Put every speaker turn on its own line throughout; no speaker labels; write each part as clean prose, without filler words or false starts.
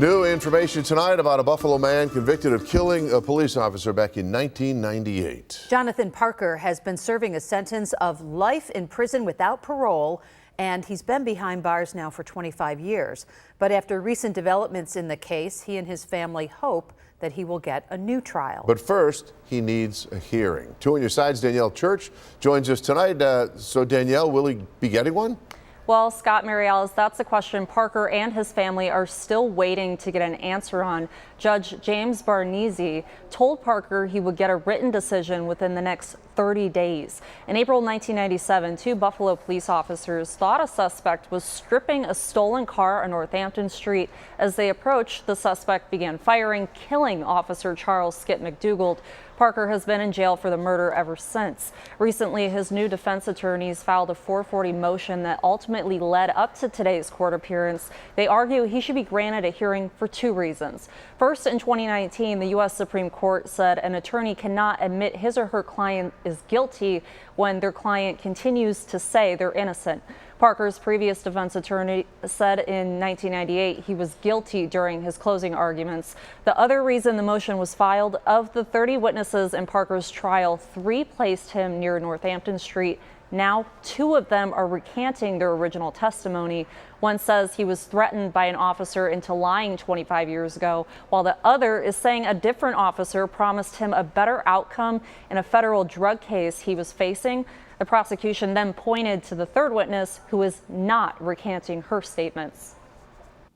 New information tonight about a Buffalo man convicted of killing a police officer back in 1998.
Jonathan Parker has been serving a sentence of life in prison without parole, and he's been behind bars now for 25 years. But after recent developments in the case, he and his family hope that he will get a new trial.
But first, he needs a hearing. Two on your sides, Danielle Church joins us tonight. So Danielle, will he be getting one?
Well, Scott, Mary Alice, that's the question Parker and his family are still waiting to get an answer on. Judge James Barnese told Parker he would get a written decision within the next 30 days. In April 1997, two Buffalo police officers thought a suspect was stripping a stolen car on Northampton Street. As they approached, the suspect began firing, killing Officer Charles Skip McDougald. Parker has been in jail for the murder ever since. Recently, his new defense attorneys filed a 440 motion that ultimately led up to today's court appearance. They argue he should be granted a hearing for two reasons. First, in 2019, the U.S. Supreme Court said an attorney cannot admit his or her client is guilty when their client continues to say they're innocent. Parker's previous defense attorney said in 1998 he was guilty during his closing arguments. The other reason the motion was filed, of the 30 witnesses in Parker's trial, 3 placed him near Northampton Street. Now 2 of them are recanting their original testimony. One says he was threatened by an officer into lying 25 years ago, while the other is saying a different officer promised him a better outcome in a federal drug case he was facing. The prosecution then pointed to the third witness, who is not recanting her statements.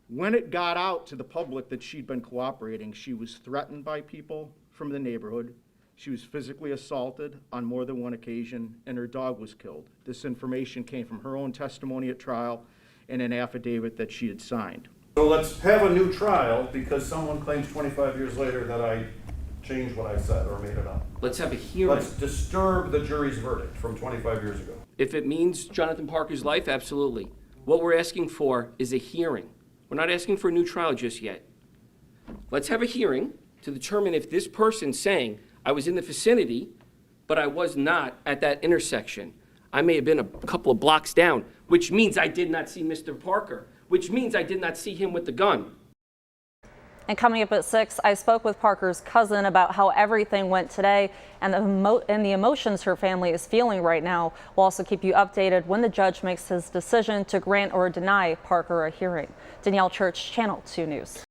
When it got out to the public that she'd been cooperating, she was threatened by people from the neighborhood. She was physically assaulted on more than one occasion, and her dog was killed. This information came from her own testimony at trial and an affidavit that she had signed.
So let's have a new trial because someone claims 25 years later that I changed what I said or made it up.
Let's have a hearing.
Let's disturb the jury's verdict from 25 years ago.
If it means Jonathan Parker's life, absolutely. What we're asking for is a hearing. We're not asking for a new trial just yet. Let's have a hearing to determine if this person saying, I was in the vicinity, but I was not at that intersection. I may have been a couple of blocks down, which means I did not see Mr. Parker, which means I did not see him with the gun.
And coming up at 6, I spoke with Parker's cousin about how everything went today and the emotions her family is feeling right now. We'll also keep you updated when the judge makes his decision to grant or deny Parker a hearing. Danielle Church, Channel 2 News.